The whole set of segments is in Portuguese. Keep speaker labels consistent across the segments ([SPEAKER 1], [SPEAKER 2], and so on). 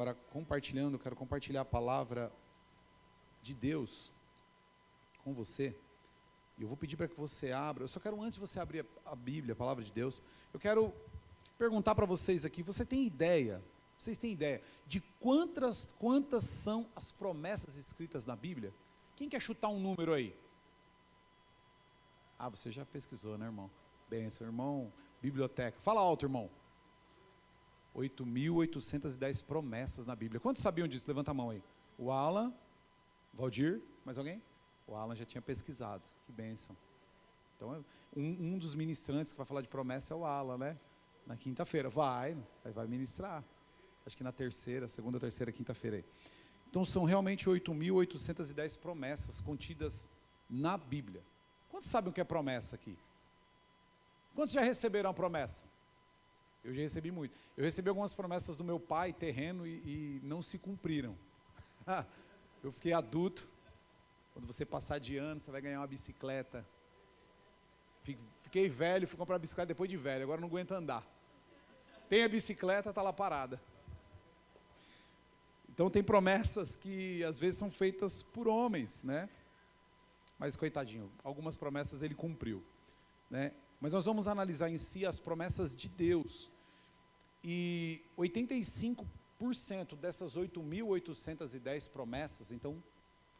[SPEAKER 1] Agora, quero compartilhar a palavra de Deus com você. E eu vou pedir para que você abra. Eu só quero, antes de você abrir a Bíblia, a palavra de Deus, eu quero perguntar para vocês aqui, vocês têm ideia de quantas são as promessas escritas na Bíblia? Quem quer chutar um número aí? Ah, você já pesquisou, né, irmão? Benção, irmão, biblioteca. Fala alto, irmão. 8.810 promessas na Bíblia. Quantos sabiam disso? Levanta a mão aí. O Alan, Valdir, mais alguém? O Alan já tinha pesquisado. Que bênção. Então, um dos ministrantes que vai falar de promessa é o Alan, né? Na quinta-feira. Vai ministrar. Acho que na segunda ou terceira quinta-feira aí. Então, são realmente 8.810 promessas contidas na Bíblia. Quantos sabem o que é promessa aqui? Quantos já receberam a promessa? Eu já recebi muito. Eu recebi algumas promessas do meu pai, terreno, e não se cumpriram. Eu fiquei adulto. Quando você passar de ano, você vai ganhar uma bicicleta. Fiquei velho, fui comprar a bicicleta depois de velho. Agora não aguento andar. Tem a bicicleta, está lá parada. Então tem promessas que às vezes são feitas por homens, né? Mas coitadinho, algumas promessas ele cumpriu, né? Mas nós vamos analisar em si as promessas de Deus. E 85% dessas 8.810 promessas, então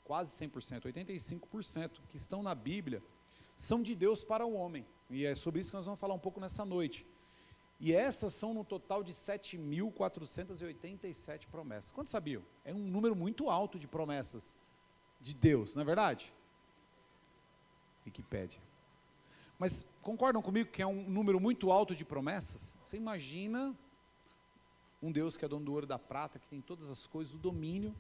[SPEAKER 1] quase 100%, 85% que estão na Bíblia, são de Deus para o homem. E é sobre isso que nós vamos falar um pouco nessa noite. E essas são no total de 7.487 promessas. Quantos sabiam? É um número muito alto de promessas de Deus, não é verdade? Wikipédia. Mas concordam comigo que é um número muito alto de promessas? Você imagina um Deus que é dono do ouro e da prata, que tem todas as coisas, o domínio,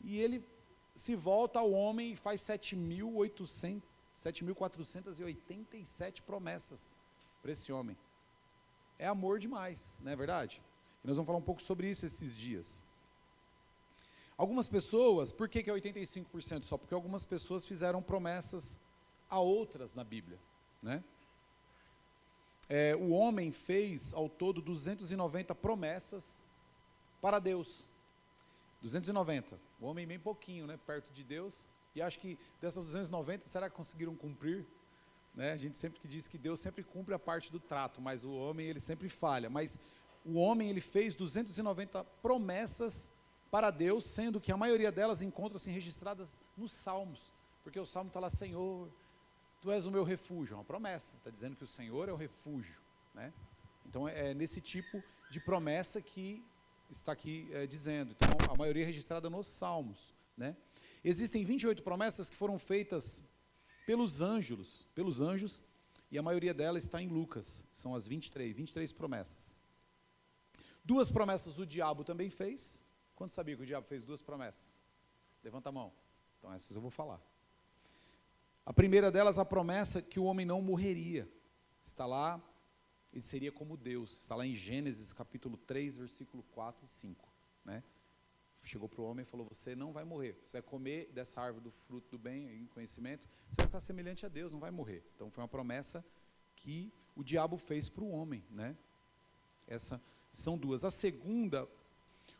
[SPEAKER 1] e ele se volta ao homem e faz 7.487 promessas para esse homem. É amor demais, não é verdade? E nós vamos falar um pouco sobre isso esses dias. Algumas pessoas, por que é 85% só? Porque algumas pessoas fizeram promessas a outras na Bíblia, né? O homem fez ao todo 290 promessas para Deus. 290. O homem bem pouquinho, né? Perto de Deus. E acho que dessas 290, será que conseguiram cumprir? Né? A gente sempre diz que Deus sempre cumpre a parte do trato, mas o homem ele sempre falha. Mas o homem ele fez 290 promessas para Deus, sendo que a maioria delas encontra-se registradas nos Salmos. Porque o Salmo está lá, Senhor, Tu és o meu refúgio, é uma promessa, está dizendo que o Senhor é o refúgio, né? Então é nesse tipo de promessa que está aqui dizendo. Então a maioria é registrada nos Salmos, né? Existem 28 promessas que foram feitas pelos anjos, e a maioria delas está em Lucas, são as 23 promessas. 2 promessas o diabo também fez. Quantos sabiam que o diabo fez 2 promessas? Levanta a mão. Então essas eu vou falar. A primeira delas, a promessa que o homem não morreria. Está lá, ele seria como Deus. Está lá em Gênesis capítulo 3, versículo 4 e 5. Né? Chegou para o homem e falou, você não vai morrer. Você vai comer dessa árvore do fruto do bem e conhecimento. Você vai ficar semelhante a Deus, não vai morrer. Então foi uma promessa que o diabo fez para o homem. Né? Essas são 2. A segunda,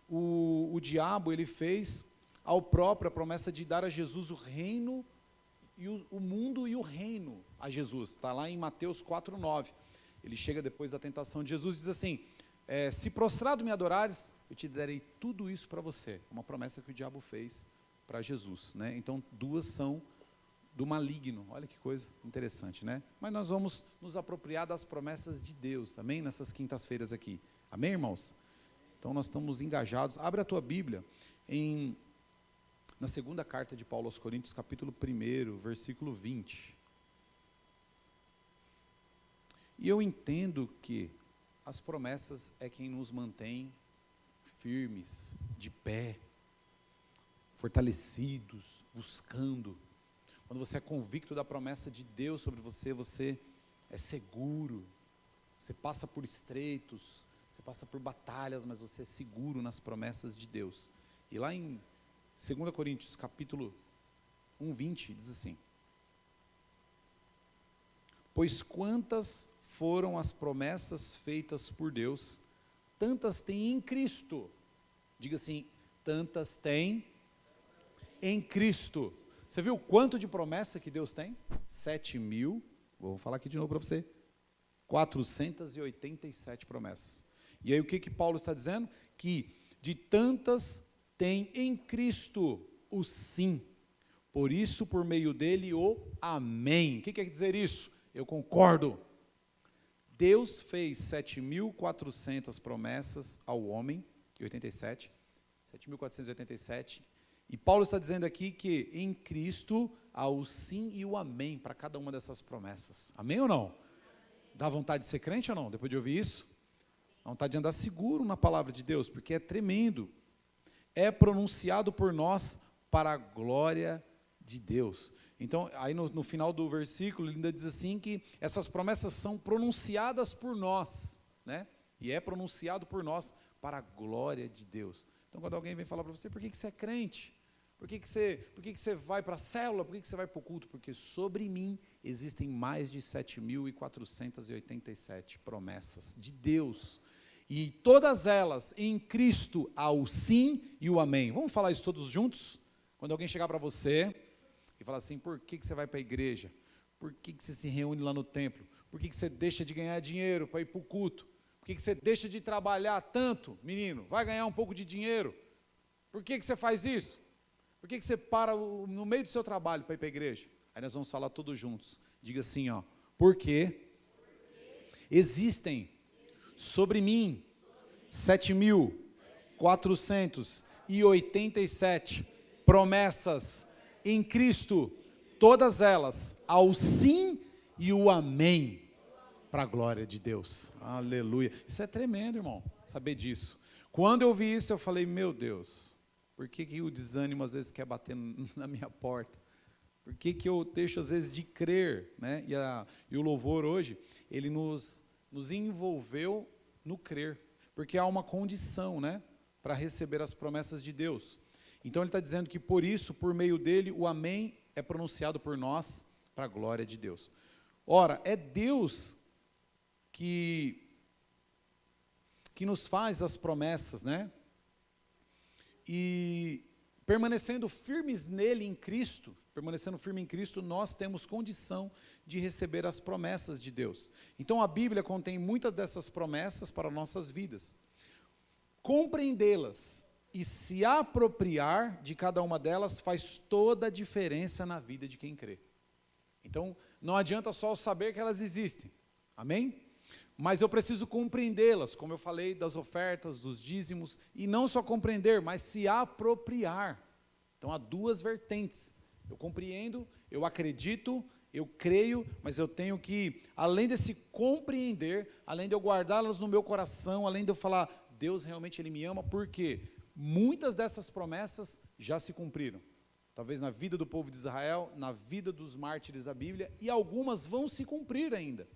[SPEAKER 1] o diabo ele fez ao próprio a promessa de dar a Jesus o reino e o mundo e o reino a Jesus, está lá em Mateus 4:9. Ele chega depois da tentação de Jesus e diz assim, se prostrado me adorares, eu te darei tudo isso para você. Uma promessa que o diabo fez para Jesus, né? Então 2 são do maligno, olha que coisa interessante, né? Mas nós vamos nos apropriar das promessas de Deus, amém? Nessas quintas-feiras aqui, amém, irmãos? Então nós estamos engajados. Abre a tua Bíblia na segunda carta de Paulo aos Coríntios, capítulo 1, versículo 20. E eu entendo que as promessas é quem nos mantém firmes, de pé, fortalecidos, buscando. Quando você é convicto da promessa de Deus sobre você, você é seguro, você passa por estreitos, você passa por batalhas, mas você é seguro nas promessas de Deus. E lá em 2 Coríntios, capítulo 1:20, diz assim, pois quantas foram as promessas feitas por Deus, tantas tem em Cristo Diga assim, tantas tem em Cristo. Você viu quanto de promessa que Deus tem? 7.000, vou falar aqui de novo para você, 487 promessas. E aí o que Paulo está dizendo? Que de tantas tem em Cristo o sim. Por isso, por meio dele, o amém. O que quer dizer isso? Eu concordo. Deus fez 7.400 promessas ao homem, 7.487, e Paulo está dizendo aqui que em Cristo há o sim e o amém para cada uma dessas promessas. Amém ou não? Dá vontade de ser crente ou não, depois de ouvir isso? Dá vontade de andar seguro na palavra de Deus, porque é tremendo. É pronunciado por nós para a glória de Deus. Então, aí no final do versículo, ele ainda diz assim que essas promessas são pronunciadas por nós, né? E é pronunciado por nós para a glória de Deus. Então, quando alguém vem falar para você, por que você é crente? Por que você vai para a célula? Por que você vai para o culto? Porque sobre mim existem mais de 7.487 promessas de Deus. E todas elas, em Cristo, há o sim e o amém. Vamos falar isso todos juntos? Quando alguém chegar para você e falar assim, por que você vai para a igreja? Por que você se reúne lá no templo? Por que você deixa de ganhar dinheiro para ir para o culto? Por que você deixa de trabalhar tanto, menino? Vai ganhar um pouco de dinheiro? Por que você faz isso? Por que você para no meio do seu trabalho para ir para a igreja? Aí nós vamos falar todos juntos. Diga assim, ó, porque existem sobre mim 7.487 promessas em Cristo, todas elas ao sim e o amém, para a glória de Deus. Aleluia. Isso é tremendo, irmão, saber disso. Quando eu vi isso, eu falei, meu Deus, por que o desânimo às vezes quer bater na minha porta? Por que eu deixo às vezes de crer, né? E o louvor hoje, ele nos envolveu no crer, porque há uma condição, né, para receber as promessas de Deus. Então ele está dizendo que por isso, por meio dele, o amém é pronunciado por nós para a glória de Deus. Ora, é Deus que nos faz as promessas, né? E permanecendo firmes nele, em Cristo, permanecendo firme em Cristo, nós temos condição de receber as promessas de Deus. Então a Bíblia contém muitas dessas promessas para nossas vidas. Compreendê-las e se apropriar de cada uma delas faz toda a diferença na vida de quem crê. Então, não adianta só saber que elas existem, amém? Mas eu preciso compreendê-las, como eu falei das ofertas, dos dízimos, e não só compreender, mas se apropriar. Então, há duas vertentes. Eu compreendo, eu acredito, eu creio, mas eu tenho que, além desse compreender, além de eu guardá-las no meu coração, além de eu falar, Deus realmente Ele me ama, porque muitas dessas promessas já se cumpriram. Talvez na vida do povo de Israel, na vida dos mártires da Bíblia, e algumas vão se cumprir ainda.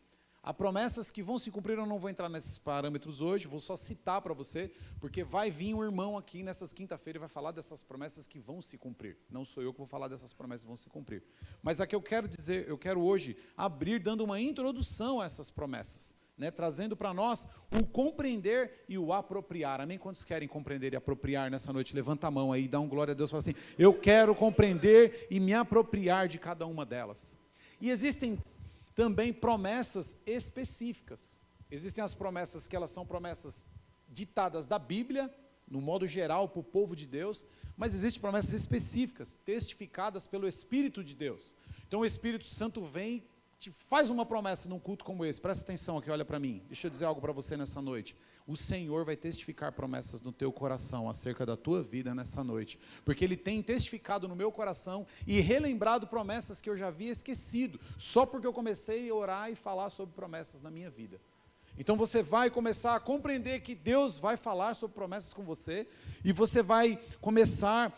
[SPEAKER 1] Há promessas que vão se cumprir, eu não vou entrar nesses parâmetros hoje, vou só citar para você, porque vai vir um irmão aqui nessas quinta-feira e vai falar dessas promessas que vão se cumprir. Não sou eu que vou falar dessas promessas que vão se cumprir. Mas aqui eu quero dizer, eu quero hoje abrir dando uma introdução a essas promessas, né, trazendo para nós o compreender e o apropriar. Amém? Quantos querem compreender e apropriar nessa noite? Levanta a mão aí, dá um glória a Deus, fala assim, eu quero compreender e me apropriar de cada uma delas. E existem também promessas específicas. Existem as promessas que elas são promessas ditadas da Bíblia, no modo geral, para o povo de Deus, mas existem promessas específicas, testificadas pelo Espírito de Deus. Então o Espírito Santo vem, te faz uma promessa num culto como esse, presta atenção aqui, olha para mim, deixa eu dizer algo para você nessa noite. O Senhor vai testificar promessas no teu coração acerca da tua vida nessa noite, porque Ele tem testificado no meu coração e relembrado promessas que eu já havia esquecido, só porque eu comecei a orar e falar sobre promessas na minha vida. Então você vai começar a compreender que Deus vai falar sobre promessas com você, e você vai começar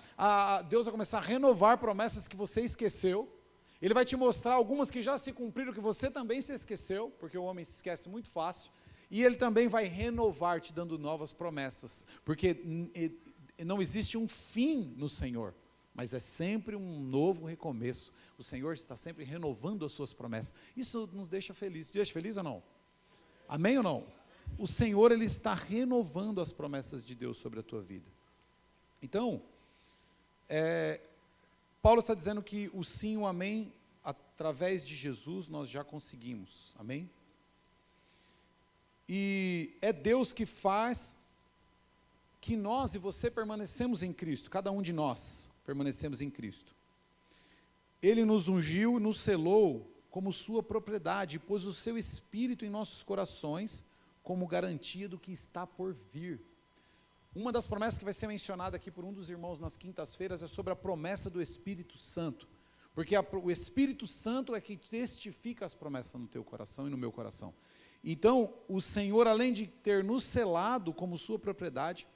[SPEAKER 1] Deus vai começar a renovar promessas que você esqueceu. Ele vai te mostrar algumas que já se cumpriram, que você também se esqueceu, porque o homem se esquece muito fácil, e Ele também vai renovar, te dando novas promessas, porque não existe um fim no Senhor, mas é sempre um novo recomeço. O Senhor está sempre renovando as suas promessas. Isso nos deixa felizes. Deixa feliz ou não? Amém ou não? O Senhor, Ele está renovando as promessas de Deus sobre a tua vida. Então, Paulo está dizendo que o sim e o amém, através de Jesus, nós já conseguimos. Amém? E é Deus que faz que nós e você permanecemos em Cristo, cada um de nós permanecemos em Cristo. Ele nos ungiu e nos selou como sua propriedade, e pôs o seu Espírito em nossos corações como garantia do que está por vir. Uma das promessas que vai ser mencionada aqui por um dos irmãos nas quintas-feiras é sobre a promessa do Espírito Santo, porque o Espírito Santo é que testifica as promessas no teu coração e no meu coração. Então, o Senhor, além de ter nos selado como sua propriedade,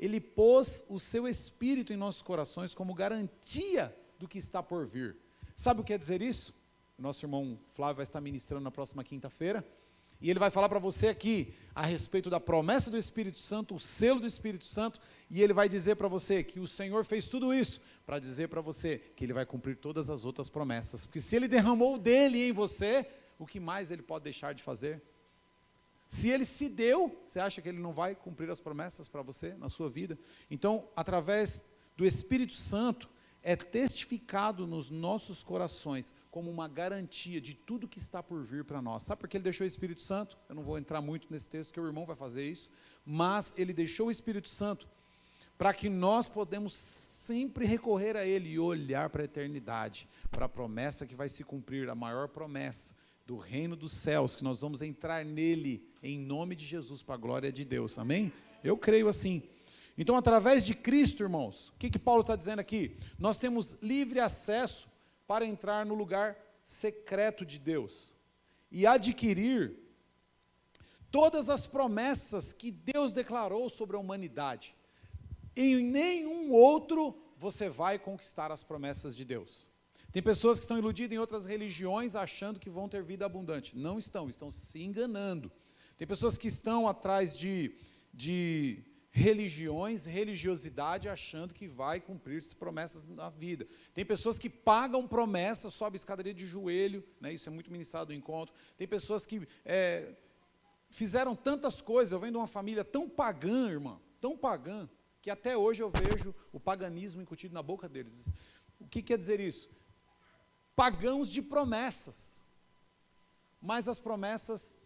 [SPEAKER 1] Ele pôs o seu Espírito em nossos corações como garantia do que está por vir. Sabe o que quer dizer isso? O nosso irmão Flávio vai estar ministrando na próxima quinta-feira, e ele vai falar para você aqui a respeito da promessa do Espírito Santo, o selo do Espírito Santo, e ele vai dizer para você que o Senhor fez tudo isso para dizer para você que Ele vai cumprir todas as outras promessas, porque se Ele derramou dele em você, o que mais Ele pode deixar de fazer? Se Ele se deu, você acha que Ele não vai cumprir as promessas para você, na sua vida? Então, através do Espírito Santo, é testificado nos nossos corações como uma garantia de tudo que está por vir para nós. Sabe por que Ele deixou o Espírito Santo? Eu não vou entrar muito nesse texto, que o irmão vai fazer isso, mas Ele deixou o Espírito Santo para que nós podemos sempre recorrer a Ele e olhar para a eternidade, para a promessa que vai se cumprir, a maior promessa do reino dos céus, que nós vamos entrar nele, em nome de Jesus, para a glória de Deus, amém? Eu creio assim. Então, através de Cristo, irmãos, o que Paulo está dizendo aqui? Nós temos livre acesso para entrar no lugar secreto de Deus e adquirir todas as promessas que Deus declarou sobre a humanidade. Em nenhum outro você vai conquistar as promessas de Deus. Tem pessoas que estão iludidas em outras religiões achando que vão ter vida abundante. Não estão, estão se enganando. Tem pessoas que estão atrás de religiões, religiosidade, achando que vai cumprir-se promessas na vida. Tem pessoas que pagam promessas, sobe escadaria de joelho, né, isso é muito ministrado no encontro. Tem pessoas que fizeram tantas coisas. Eu venho de uma família tão pagã, irmão, tão pagã, que até hoje eu vejo o paganismo incutido na boca deles. O que quer dizer isso? Pagãos de promessas, mas as promessas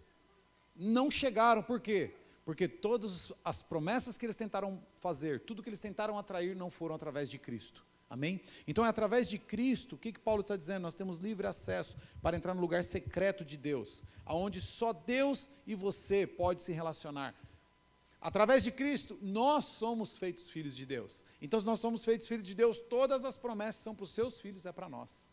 [SPEAKER 1] não chegaram. Por quê? Porque todas as promessas que eles tentaram fazer, tudo que eles tentaram atrair, não foram através de Cristo, amém? Então é através de Cristo. O que Paulo está dizendo? Nós temos livre acesso para entrar no lugar secreto de Deus, aonde só Deus e você pode se relacionar. Através de Cristo, nós somos feitos filhos de Deus. Então, se nós somos feitos filhos de Deus, todas as promessas são para os seus filhos, é para nós.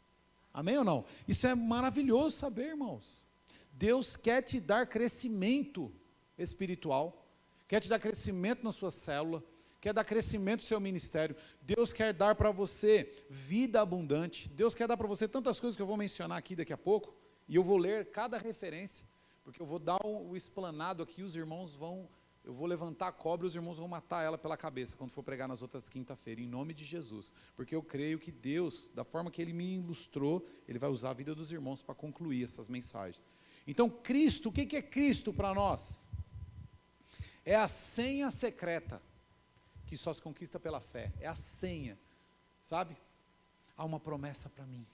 [SPEAKER 1] Amém ou não? Isso é maravilhoso saber, irmãos. Deus quer te dar crescimento espiritual, quer te dar crescimento na sua célula, quer dar crescimento no seu ministério. Deus quer dar para você vida abundante. Deus quer dar para você tantas coisas que eu vou mencionar aqui daqui a pouco, e eu vou ler cada referência, porque eu vou dar o explanado aqui, os irmãos vão... Eu vou levantar a cobra e os irmãos vão matar ela pela cabeça quando for pregar nas outras quinta-feiras, em nome de Jesus. Porque eu creio que Deus, da forma que Ele me ilustrou, Ele vai usar a vida dos irmãos para concluir essas mensagens. Então, Cristo, o que é Cristo para nós? É a senha secreta, que só se conquista pela fé. É a senha, sabe? Há uma promessa para mim,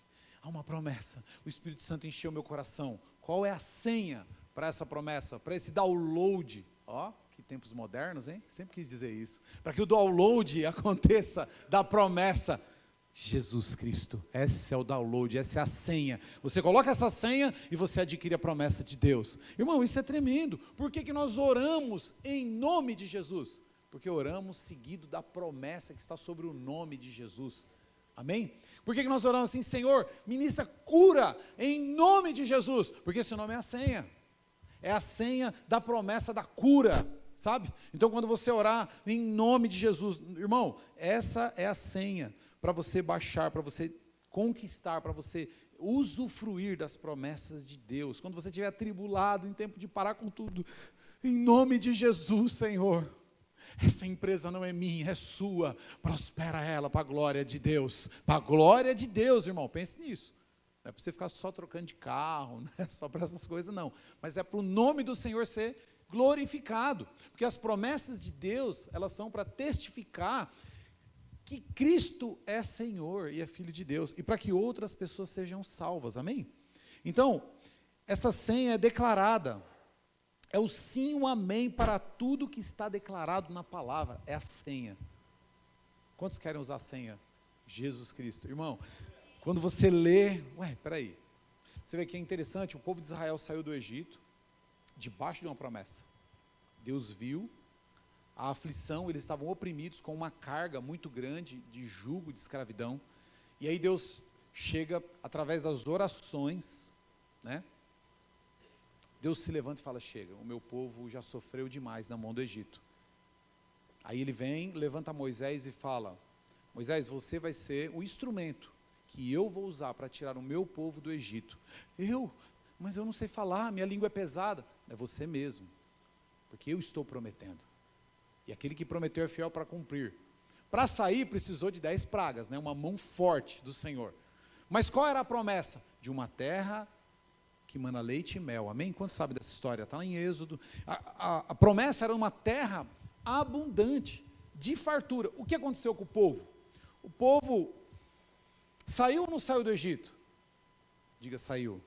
[SPEAKER 1] há uma promessa. O Espírito Santo encheu meu coração. Qual é a senha para essa promessa? Para esse download, ó. Que tempos modernos, hein? Sempre quis dizer isso. Para que o download aconteça da promessa, Jesus Cristo. Esse é o download, essa é a senha. Você coloca essa senha e você adquire a promessa de Deus. Irmão, isso é tremendo. Por que nós oramos em nome de Jesus? Porque oramos seguido da promessa que está sobre o nome de Jesus. Amém? Por que nós oramos assim? Senhor, ministra cura em nome de Jesus. Porque esse nome é a senha. É a senha da promessa da cura, sabe? Então, quando você orar em nome de Jesus, irmão, essa é a senha para você baixar, para você conquistar, para você usufruir das promessas de Deus. Quando você estiver atribulado, em tempo de parar com tudo, em nome de Jesus, Senhor, essa empresa não é minha, é sua, prospera ela para a glória de Deus, para a glória de Deus, irmão, pense nisso. Não é para você ficar só trocando de carro, não é só para essas coisas não, mas é para o nome do Senhor ser glorificado, porque as promessas de Deus, elas são para testificar que Cristo é Senhor e é Filho de Deus, e para que outras pessoas sejam salvas, amém? Então, essa senha é declarada, é o sim, o amém para tudo que está declarado na palavra, é a senha. Quantos querem usar a senha? Jesus Cristo. Irmão, quando você lê, peraí, você vê que é interessante, o povo de Israel saiu do Egito, debaixo de uma promessa. Deus viu a aflição, eles estavam oprimidos com uma carga muito grande de jugo, de escravidão, e aí Deus chega, através das orações, né? Deus se levanta e fala, chega, o meu povo já sofreu demais na mão do Egito. Aí ele vem, levanta Moisés e fala, Moisés, você vai ser o instrumento que eu vou usar para tirar o meu povo do Egito. Mas eu não sei falar, minha língua é pesada. É você mesmo, porque eu estou prometendo. E aquele que prometeu é fiel para cumprir. Para sair precisou de 10 pragas, né? Uma mão forte do Senhor. Mas qual era a promessa? De uma terra que mana leite e mel, amém? Quantos sabem dessa história? Está lá em Êxodo. A promessa era uma terra abundante, de fartura. O que aconteceu com o povo? O povo saiu ou não saiu do Egito? Diga, saiu.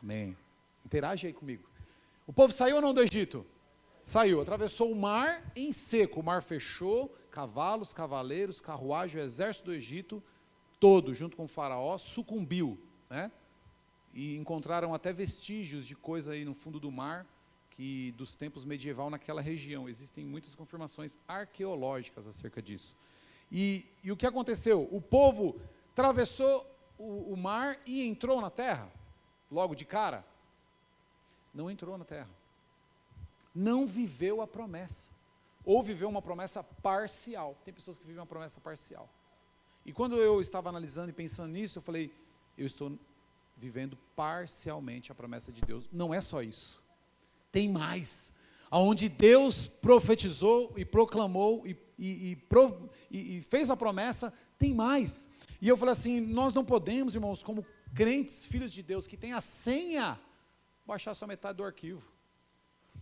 [SPEAKER 1] Amém. Interage aí comigo. O povo saiu ou não do Egito? Saiu, atravessou o mar em seco, o mar fechou, cavalos, cavaleiros, carruagem, o exército do Egito, todo, junto com o faraó, sucumbiu, né? E encontraram até vestígios de coisa aí no fundo do mar, que dos tempos medieval naquela região, existem muitas confirmações arqueológicas acerca disso. E o que aconteceu? O povo atravessou o mar e entrou na terra, logo de cara? Não entrou na terra. Não viveu a promessa, ou viveu uma promessa parcial. Tem pessoas que vivem uma promessa parcial. E quando eu estava analisando e pensando nisso, eu falei, eu estou vivendo parcialmente a promessa de Deus. Não é só isso, tem mais. Aonde Deus profetizou e proclamou e fez a promessa, tem mais. E eu falei assim, nós não podemos, irmãos, como crentes, filhos de Deus, que tem a senha, baixar só metade do arquivo.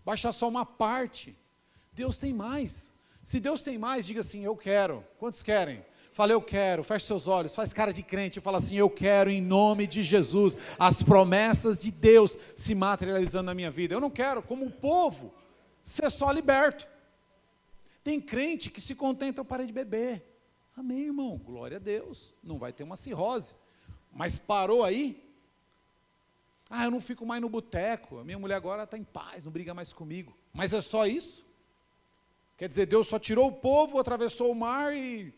[SPEAKER 1] Baixar só uma parte. Deus tem mais. Se Deus tem mais, diga assim, eu quero. Quantos querem? Fala, eu quero. Feche seus olhos, faz cara de crente e fala assim, eu quero em nome de Jesus, as promessas de Deus se materializando na minha vida. Eu não quero, como o povo, ser só liberto. Tem crente que se contenta, eu parei de beber. Amém, irmão, glória a Deus. Não vai ter uma cirrose. Mas parou aí? Eu não fico mais no boteco, a minha mulher agora está em paz, não briga mais comigo. Mas é só isso? Quer dizer, Deus só tirou o povo, atravessou o mar e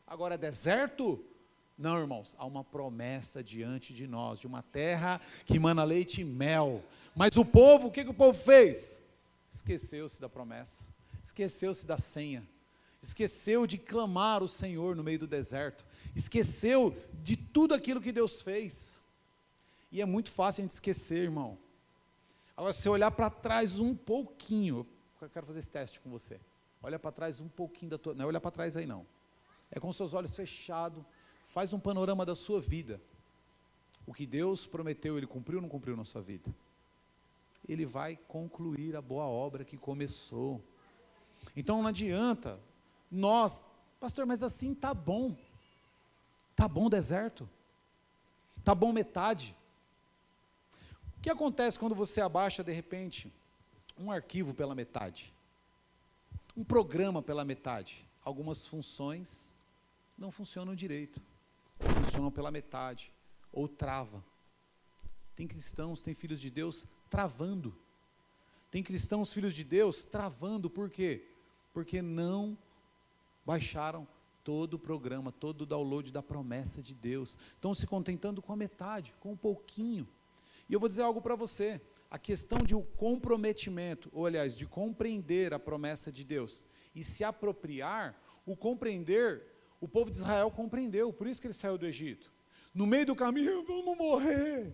[SPEAKER 1] agora é deserto? Não, irmãos, há uma promessa diante de nós, de uma terra que mana leite e mel. Mas o povo, o que o povo fez? Esqueceu-se da promessa, esqueceu-se da senha, esqueceu de clamar o Senhor no meio do deserto, esqueceu de tudo aquilo que Deus fez. E é muito fácil a gente esquecer, irmão. Agora, se você olhar para trás um pouquinho, eu quero fazer esse teste com você. Olha para trás um pouquinho da tua... Não é olhar para trás aí não. É com seus olhos fechados, faz um panorama da sua vida. O que Deus prometeu, Ele cumpriu ou não cumpriu na sua vida? Ele vai concluir a boa obra que começou. Então não adianta nós... Pastor, mas assim tá bom. Tá bom o deserto? Tá bom metade? O que acontece quando você abaixa, de repente, um arquivo pela metade? Um programa pela metade? Algumas funções não funcionam direito, ou funcionam pela metade, ou trava. Tem cristãos, tem filhos de Deus travando. Tem cristãos, filhos de Deus, travando. Por quê? Porque não baixaram todo o programa, todo o download da promessa de Deus. Estão se contentando com a metade, com um pouquinho. E eu vou dizer algo para você, a questão de o comprometimento, ou aliás, de compreender a promessa de Deus e se apropriar, o compreender, o povo de Israel compreendeu, por isso que ele saiu do Egito. No meio do caminho, vamos morrer.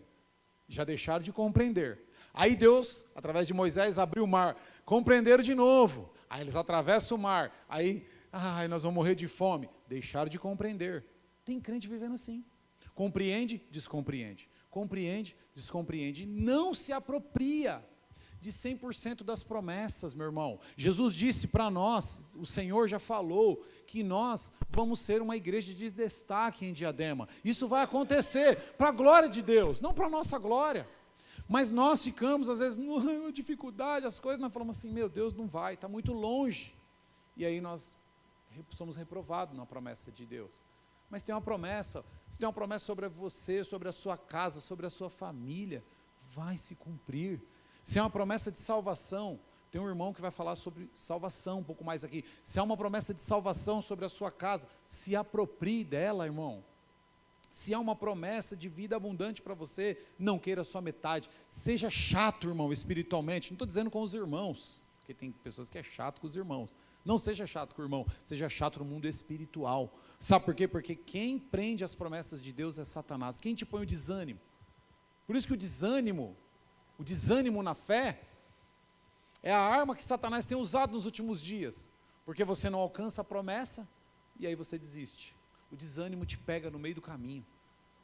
[SPEAKER 1] Já deixaram de compreender. Aí Deus, através de Moisés, abriu o mar, compreenderam de novo. Aí eles atravessam o mar, aí, nós vamos morrer de fome. Deixaram de compreender. Tem crente vivendo assim. Compreende, descompreende. Compreende, descompreende, não se apropria de 100% das promessas, meu irmão. Jesus disse para nós, o Senhor já falou, que nós vamos ser uma igreja de destaque em Diadema. Isso vai acontecer para a glória de Deus, não para a nossa glória. Mas nós ficamos, às vezes, numa dificuldade, as coisas, nós falamos assim, meu Deus, não vai, está muito longe. E aí nós somos reprovados na promessa de Deus. Mas tem uma promessa, se tem uma promessa sobre você, sobre a sua casa, sobre a sua família, vai se cumprir. Se é uma promessa de salvação, tem um irmão que vai falar sobre salvação um pouco mais aqui. Se é uma promessa de salvação sobre a sua casa, se aproprie dela, irmão. Se é uma promessa de vida abundante para você, não queira só metade. Seja chato, irmão, espiritualmente. Não estou dizendo com os irmãos, porque tem pessoas que é chato com os irmãos. Não seja chato com o irmão, seja chato no mundo espiritual. Sabe por quê? Porque quem prende as promessas de Deus é Satanás. Quem te põe o desânimo? Por isso que o desânimo na fé, é a arma que Satanás tem usado nos últimos dias. Porque você não alcança a promessa, e aí você desiste. O desânimo te pega no meio do caminho.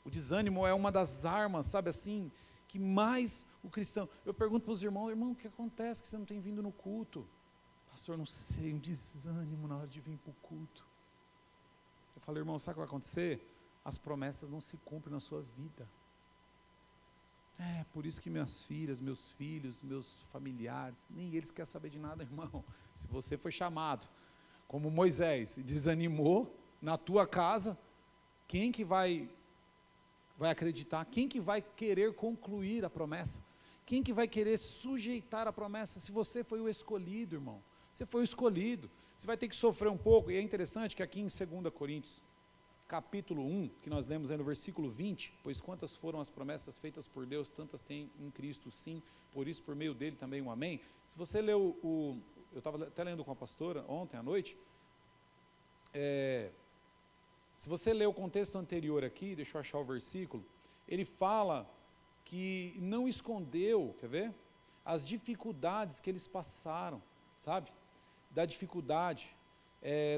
[SPEAKER 1] O desânimo é uma das armas, sabe assim, que mais o cristão... Eu pergunto para os irmãos, irmão, o que acontece que você não tem vindo no culto? Pastor, não sei, um desânimo na hora de vir para o culto. Eu falo, irmão, sabe o que vai acontecer? As promessas não se cumprem na sua vida. É, por isso que minhas filhas, meus filhos, meus familiares, nem eles querem saber de nada, irmão. Se você foi chamado, como Moisés, e desanimou na tua casa, quem que vai acreditar? Quem que vai querer concluir a promessa? Quem que vai querer sujeitar a promessa? Se você foi o escolhido, irmão. Você foi o escolhido. Você vai ter que sofrer um pouco, e é interessante que aqui em 2 Coríntios, capítulo 1, que nós lemos aí no versículo 20, pois quantas foram as promessas feitas por Deus, tantas tem em Cristo, sim, por isso, por meio dele também um amém. Se você leu eu estava até lendo com a pastora ontem à noite, se você ler o contexto anterior aqui, deixa eu achar o versículo, ele fala que não escondeu, quer ver? As dificuldades que eles passaram, sabe? Da dificuldade,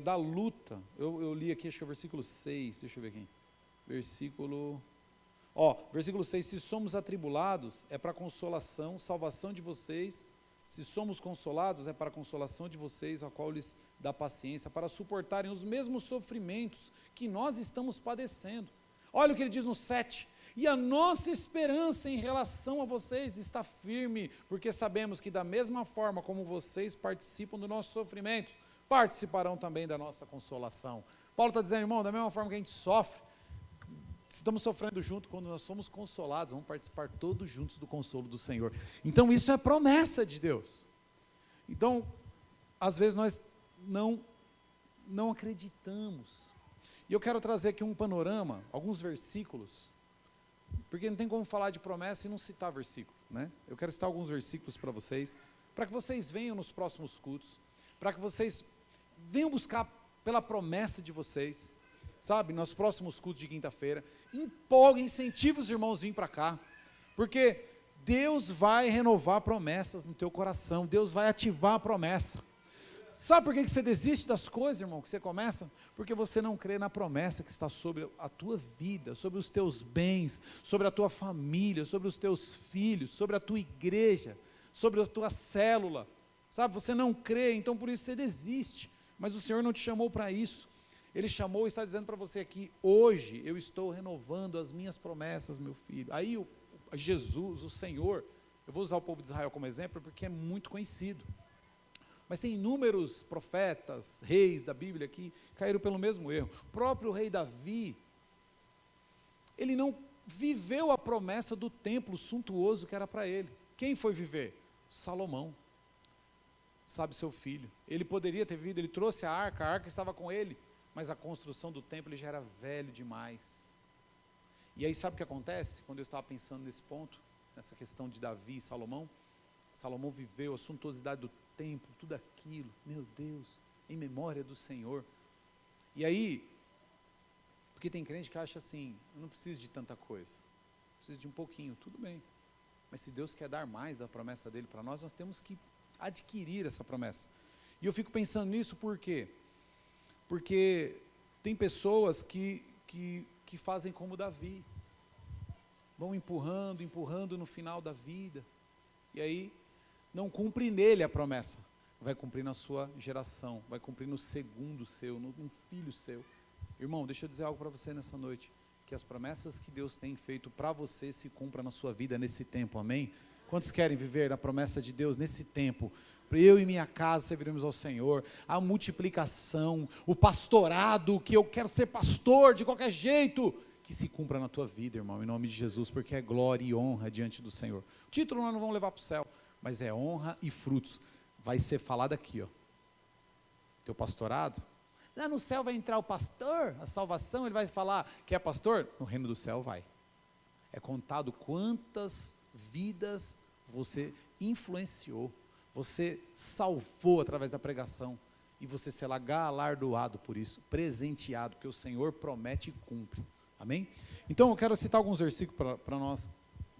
[SPEAKER 1] da luta. Eu li aqui, acho que é o versículo 6, deixa eu ver aqui. Versículo 6, se somos atribulados, é para consolação, salvação de vocês. Se somos consolados, é para a consolação de vocês, a qual lhes dá paciência, para suportarem os mesmos sofrimentos que nós estamos padecendo. Olha o que ele diz no 7. E a nossa esperança em relação a vocês está firme, porque sabemos que da mesma forma como vocês participam do nosso sofrimento, participarão também da nossa consolação. Paulo está dizendo, irmão, da mesma forma que a gente sofre, estamos sofrendo junto, quando nós somos consolados, vamos participar todos juntos do consolo do Senhor. Então isso é promessa de Deus. Então, às vezes nós não acreditamos. E eu quero trazer aqui um panorama, alguns versículos, porque não tem como falar de promessa e não citar versículo, né? Eu quero citar alguns versículos para vocês, para que vocês venham nos próximos cultos, para que vocês venham buscar pela promessa de vocês, sabe, nos próximos cultos de quinta-feira. Empolgue, incentive os irmãos a vir para cá, porque Deus vai renovar promessas no teu coração, Deus vai ativar a promessa. Sabe por que você desiste das coisas, irmão, que você começa? Porque você não crê na promessa que está sobre a tua vida, sobre os teus bens, sobre a tua família, sobre os teus filhos, sobre a tua igreja, sobre a tua célula, sabe, você não crê, então por isso você desiste, mas o Senhor não te chamou para isso. Ele chamou e está dizendo para você aqui, hoje eu estou renovando as minhas promessas, meu filho. Aí Jesus, o Senhor, eu vou usar o povo de Israel como exemplo, porque é muito conhecido. Mas tem inúmeros profetas, reis da Bíblia que caíram pelo mesmo erro. O próprio rei Davi, ele não viveu a promessa do templo suntuoso que era para ele. Quem foi viver? Salomão, sabe, seu filho. Ele poderia ter vivido, ele trouxe a arca estava com ele, mas a construção do templo ele já era velho demais. E aí sabe o que acontece? Quando eu estava pensando nesse ponto, nessa questão de Davi e Salomão, Salomão viveu a suntuosidade do templo, tudo aquilo, meu Deus, em memória do Senhor. E aí, porque tem crente que acha assim, eu não preciso de tanta coisa, preciso de um pouquinho, tudo bem, mas se Deus quer dar mais da promessa dele para nós, nós temos que adquirir essa promessa. E eu fico pensando nisso por quê? Porque tem pessoas que fazem como Davi, vão empurrando no final da vida, e aí não cumpre nele a promessa. vai cumprir na sua geração, vai cumprir no segundo seu, num filho seu. Irmão, deixa eu dizer algo para você nessa noite, que as promessas que Deus tem feito para você se cumpram na sua vida nesse tempo, amém? Quantos querem viver a promessa de Deus nesse tempo? Eu e minha casa serviremos ao Senhor, a multiplicação, o pastorado, que eu quero ser pastor de qualquer jeito, que se cumpra na tua vida, irmão, em nome de Jesus, porque é glória e honra diante do Senhor. O título nós não vamos levar para o céu, mas é honra e frutos. Vai ser falado aqui, ó. Teu pastorado, lá no céu vai entrar o pastor, a salvação, ele vai falar que é pastor, no reino do céu vai. É contado quantas vidas você influenciou, você salvou através da pregação, e você será galardoado por isso, presenteado, porque o Senhor promete e cumpre, amém? Então eu quero citar alguns versículos para nós,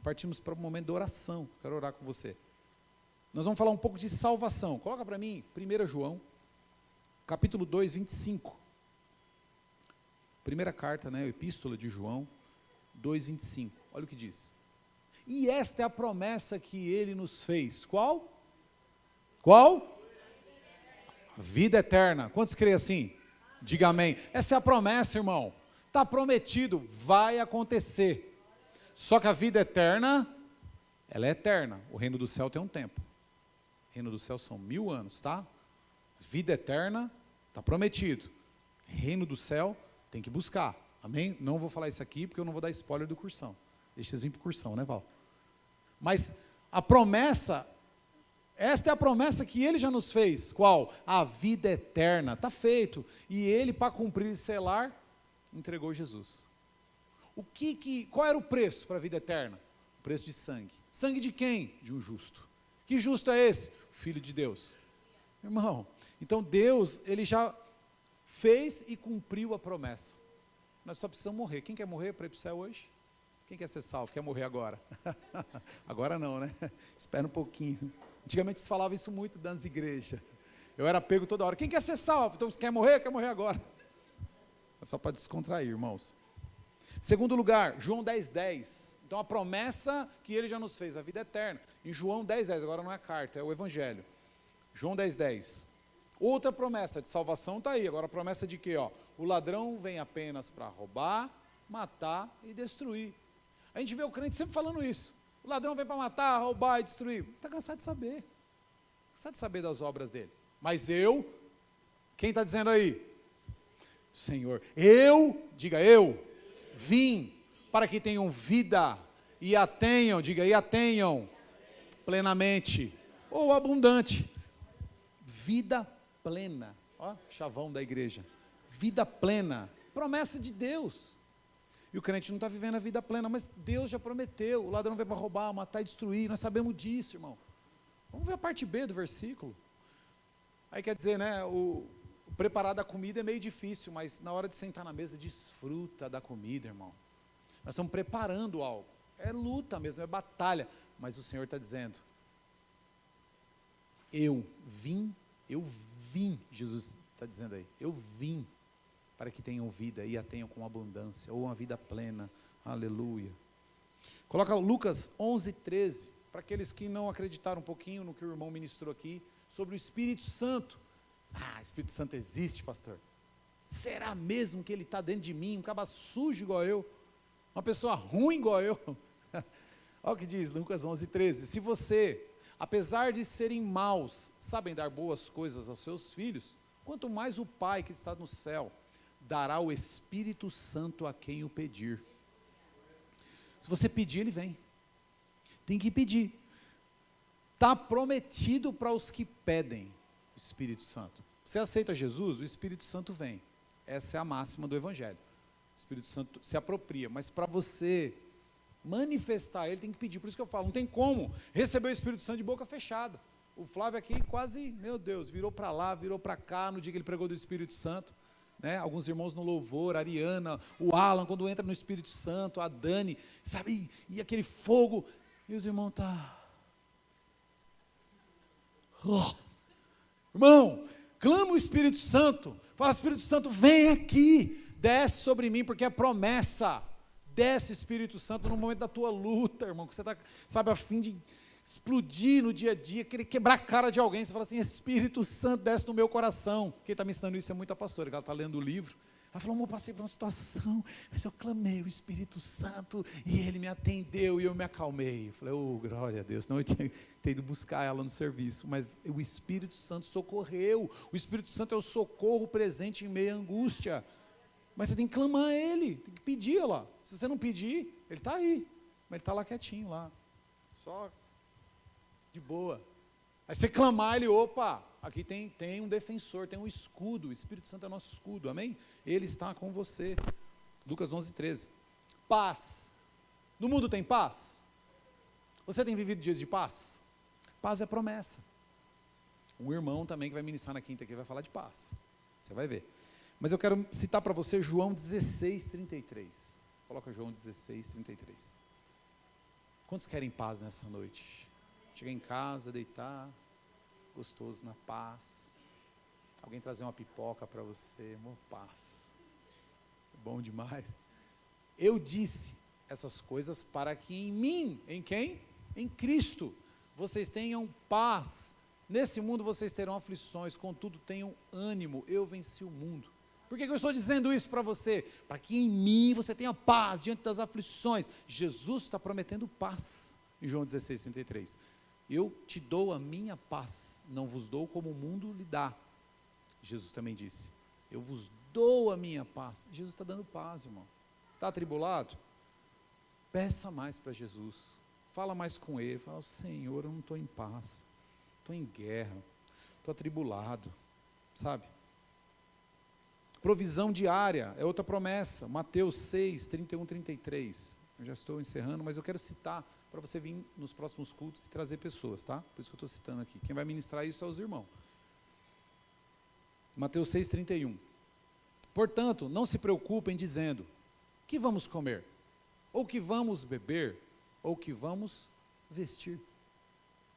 [SPEAKER 1] partimos para o momento da oração, quero orar com você. Nós vamos falar um pouco de salvação, coloca para mim, 1 João, capítulo 2, 25, primeira carta, né, epístola de João, 2, 25, olha o que diz. E esta é a promessa que ele nos fez, qual? Qual? Vida eterna. Quantos creem assim? Diga amém. Essa é a promessa, irmão. Está prometido, vai acontecer. Só que a vida eterna, ela é eterna. O reino do céu tem um tempo. O reino do céu são 1000 anos, tá? Vida eterna, está prometido. Reino do céu, tem que buscar. Amém? Não vou falar isso aqui, porque eu não vou dar spoiler do cursão. Deixa eles vir para o cursão, né, Val? Mas a promessa, esta é a promessa que ele já nos fez. Qual? A vida eterna. Está feito. E ele, para cumprir e selar, entregou Jesus. Qual era o preço para a vida eterna? O preço de sangue. Sangue de quem? De um justo. Que justo é esse? O Filho de Deus. Irmão, então Deus, ele já fez e cumpriu a promessa. Nós só precisamos morrer. Quem quer morrer para ir para o céu hoje? Quem quer ser salvo? Quer morrer agora? Agora não, né? Espera um pouquinho. Antigamente se falava isso muito das igrejas. Eu era pego toda hora. Quem quer ser salvo? Então, quer morrer? Quer morrer agora. É só para descontrair, irmãos. Segundo lugar, João 10:10. Então, a promessa que ele já nos fez, a vida eterna. Em João 10:10, agora não é carta, é o Evangelho. João 10:10. Outra promessa de salvação está aí. Agora a promessa de quê? Ó? O ladrão vem apenas para roubar, matar e destruir. A gente vê o crente sempre falando isso. O ladrão vem para matar, roubar e destruir. Está cansado de saber. Cansado de saber das obras dele. Mas quem está dizendo aí? Senhor, diga eu, vim para que tenham vida e a tenham, diga, e a tenham plenamente ou abundante. Vida plena. Ó, chavão da igreja. Vida plena. Promessa de Deus. E o crente não está vivendo a vida plena, mas Deus já prometeu. O ladrão veio para roubar, matar e destruir. Nós sabemos disso, irmão. Vamos ver a parte B do versículo. Aí quer dizer, né, o preparar da comida é meio difícil, mas na hora de sentar na mesa, desfruta da comida, irmão. Nós estamos preparando algo. É luta mesmo, é batalha. Mas o Senhor está dizendo, eu vim, Jesus está dizendo aí, eu vim para que tenham vida e a tenham com abundância, ou uma vida plena, aleluia. Coloca Lucas 11:13, para aqueles que não acreditaram um pouquinho no que o irmão ministrou aqui, sobre o Espírito Santo. Ah, Espírito Santo existe, pastor? Será mesmo que ele está dentro de mim, um caba sujo igual eu, uma pessoa ruim igual eu? Olha o que diz Lucas 11:13, se você, apesar de serem maus, sabem dar boas coisas aos seus filhos, quanto mais o Pai que está no céu, dará o Espírito Santo a quem o pedir. Se você pedir, ele vem. Tem que pedir. Está prometido para os que pedem o Espírito Santo. Você aceita Jesus, o Espírito Santo vem. Essa é a máxima do Evangelho. O Espírito Santo se apropria, mas para você manifestar ele, tem que pedir. Por isso que eu falo, não tem como receber o Espírito Santo de boca fechada. O Flávio aqui quase, meu Deus, virou para lá, virou para cá, no dia que ele pregou do Espírito Santo. Né? Alguns irmãos no louvor, a Ariana, o Alan, quando entra no Espírito Santo, a Dani, sabe, e aquele fogo, e os irmãos Irmão, clama o Espírito Santo, fala, Espírito Santo, vem aqui, desce sobre mim, porque é promessa, desce Espírito Santo no momento da tua luta, irmão, que você está, sabe, a fim de explodir no dia a dia, querer quebrar a cara de alguém. Você fala assim, Espírito Santo desce no meu coração. Quem está me ensinando isso é muito a pastora, que ela está lendo o livro. Ela falou, eu passei por uma situação, mas eu clamei o Espírito Santo e ele me atendeu e eu me acalmei. Eu falei, glória a Deus, não, eu tinha ido buscar ela no serviço, mas o Espírito Santo socorreu. O Espírito Santo é o socorro presente em meio à angústia. Mas você tem que clamar a ele, tem que pedir lá. Se você não pedir, ele está aí, mas ele está lá quietinho lá, só de boa. Aí você clamar, ele, opa, aqui tem um defensor, tem um escudo, o Espírito Santo é nosso escudo, amém? Ele está com você. Lucas 11:13. Paz. No mundo tem paz? Você tem vivido dias de paz? Paz é promessa. Um irmão também que vai ministrar na quinta aqui vai falar de paz. Você vai ver. Mas eu quero citar para você João 16:33. Coloca João 16:33. Quantos querem paz nessa noite? Chegar em casa, deitar, gostoso, na paz. Alguém trazer uma pipoca para você, amor, paz. Bom demais. Eu disse essas coisas para que em mim, em quem? Em Cristo, vocês tenham paz. Nesse mundo vocês terão aflições, contudo tenham ânimo, eu venci o mundo. Por que eu estou dizendo isso para você? Para que em mim você tenha paz diante das aflições. Jesus está prometendo paz, em João 16:33. Eu te dou a minha paz, não vos dou como o mundo lhe dá. Jesus também disse, eu vos dou a minha paz. Jesus está dando paz, irmão. Está atribulado? Peça mais para Jesus, fala mais com ele, fala, Senhor, eu não estou em paz, estou em guerra, estou atribulado, sabe? Provisão diária, é outra promessa, Mateus 6:31-33, eu já estou encerrando, mas eu quero citar, para você vir nos próximos cultos e trazer pessoas, tá? Por isso que eu estou citando aqui, quem vai ministrar isso é os irmãos. Mateus 6:31, portanto, não se preocupem dizendo, que vamos comer? Ou que vamos beber? Ou que vamos vestir?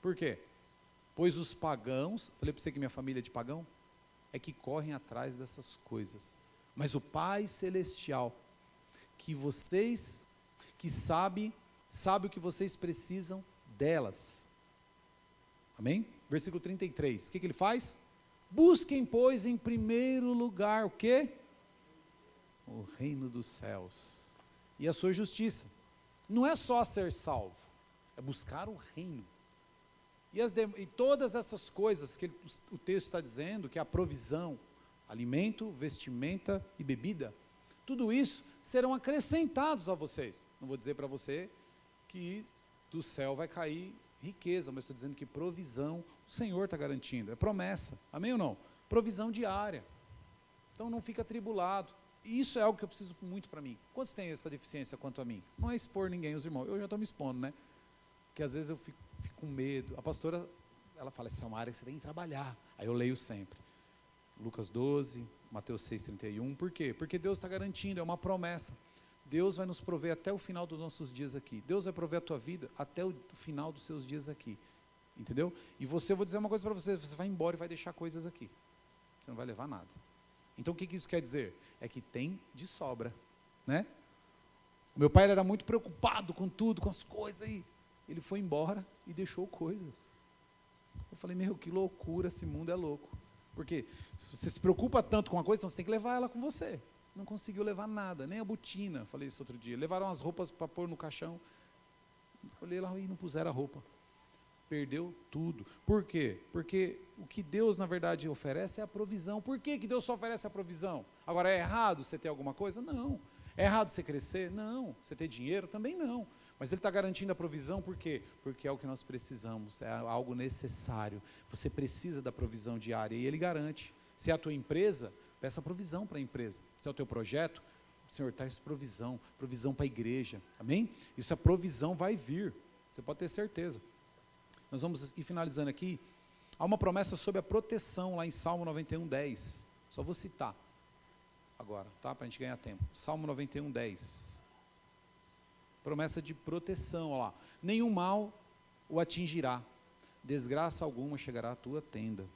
[SPEAKER 1] Por quê? Pois os pagãos, falei para você que minha família é de pagão, é que correm atrás dessas coisas, mas o Pai Celestial, que sabe o que vocês precisam delas, amém? Versículo 33, o que ele faz? Busquem, pois, em primeiro lugar, o quê? O reino dos céus, e a sua justiça, não é só ser salvo, é buscar o reino, e todas essas coisas que o texto está dizendo, que é a provisão, alimento, vestimenta e bebida, tudo isso serão acrescentados a vocês. Não vou dizer para você que do céu vai cair riqueza, mas estou dizendo que provisão, o Senhor está garantindo, é promessa, amém ou não? Provisão diária, então não fica atribulado, e isso é algo que eu preciso muito para mim. Quantos têm essa deficiência quanto a mim? Não é expor ninguém, os irmãos, eu já estou me expondo, né? Porque às vezes eu fico com medo, a pastora, ela fala, essa é uma área que você tem que trabalhar, aí eu leio sempre, Lucas 12, Mateus 6:31, por quê? Porque Deus está garantindo, é uma promessa, Deus vai nos prover até o final dos nossos dias aqui, Deus vai prover a tua vida até o final dos seus dias aqui, entendeu? E eu vou dizer uma coisa para você, você vai embora e vai deixar coisas aqui, você não vai levar nada. Então o que isso quer dizer? É que tem de sobra, né? O meu pai ele era muito preocupado com tudo, com as coisas, e ele foi embora e deixou coisas. Eu falei, que loucura, esse mundo é louco. Porque se você se preocupa tanto com uma coisa, então você tem que levar ela com você. Não conseguiu levar nada, nem a botina, falei isso outro dia. Levaram as roupas para pôr no caixão. Olhei lá e não puseram a roupa. Perdeu tudo. Por quê? Porque o que Deus, na verdade, oferece é a provisão. Por que Deus só oferece a provisão? Agora, é errado você ter alguma coisa? Não. É errado você crescer? Não. Você ter dinheiro? Também não. Mas Ele está garantindo a provisão, por quê? Porque é o que nós precisamos, é algo necessário. Você precisa da provisão diária e Ele garante. Se é a tua empresa, peça provisão para a empresa. Se é o teu projeto, Senhor, traz provisão para a igreja, amém? Isso, a provisão vai vir, você pode ter certeza. Nós vamos ir finalizando aqui. Há uma promessa sobre a proteção lá em Salmo 91:10. Só vou citar agora, tá? Para a gente ganhar tempo. Salmo 91:10. Promessa de proteção, olha lá. Nenhum mal o atingirá, desgraça alguma chegará à tua tenda.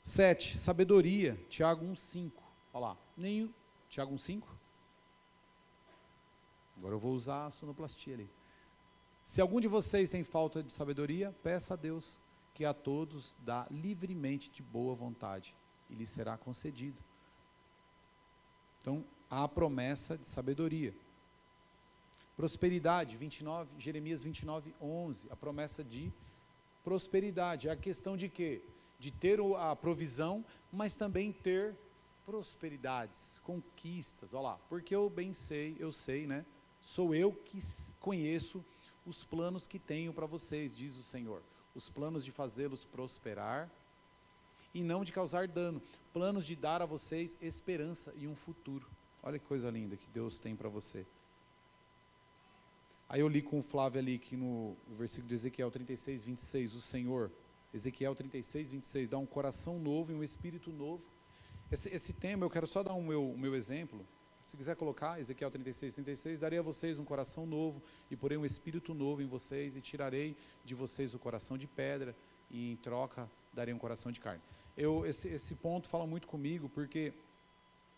[SPEAKER 1] 7, sabedoria, Tiago 1:5. Olha lá. Tiago 1:5. Agora eu vou usar a sonoplastia ali. Se algum de vocês tem falta de sabedoria, peça a Deus, que a todos dá livremente de boa vontade, e lhe será concedido. Então, há a promessa de sabedoria. Prosperidade, Jeremias 29, 11, a promessa de prosperidade. É a questão de quê? De ter a provisão, mas também ter prosperidades, conquistas. Olha lá, porque eu sei, né? Sou eu que conheço os planos que tenho para vocês, diz o Senhor. Os planos de fazê-los prosperar e não de causar dano. Planos de dar a vocês esperança e um futuro. Olha que coisa linda que Deus tem para você. Aí eu li com o Flávio ali que no versículo de Ezequiel 36, 26, o Senhor, Ezequiel 36, 26, dá um coração novo e um espírito novo. Esse tema, eu quero só dar o meu exemplo. Se quiser colocar, Ezequiel 36, 36, darei a vocês um coração novo e porei um espírito novo em vocês e tirarei de vocês o coração de pedra e em troca darei um coração de carne. Esse ponto fala muito comigo porque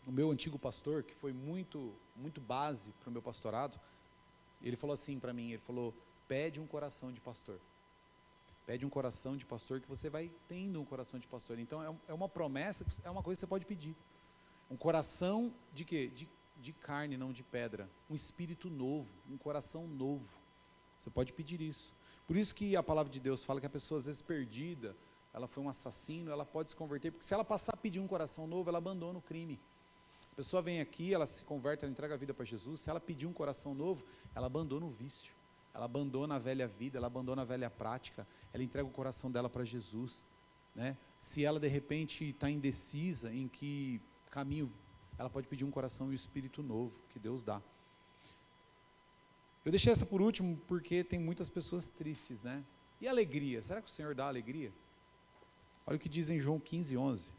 [SPEAKER 1] o meu antigo pastor, que foi muito base para o meu pastorado, ele falou assim para mim, ele falou, pede um coração de pastor. Pede um coração de pastor que você vai tendo um coração de pastor. Então é uma promessa, é uma coisa que você pode pedir. Um coração de quê? De carne, não de pedra. Um espírito novo, um coração novo. Você pode pedir isso. Por isso que a palavra de Deus fala que a pessoa às vezes perdida, ela foi um assassino, ela pode se converter, porque se ela passar a pedir um coração novo, ela abandona o crime. A pessoa vem aqui, ela se converte, ela entrega a vida para Jesus, se ela pedir um coração novo, ela abandona o vício, ela abandona a velha vida, ela abandona a velha prática, ela entrega o coração dela para Jesus, né? Se ela de repente está indecisa em que caminho, ela pode pedir um coração e um espírito novo, que Deus dá. Eu deixei essa por último, porque tem muitas pessoas tristes, né? E alegria, será que o Senhor dá alegria? Olha o que diz em João 15, 11.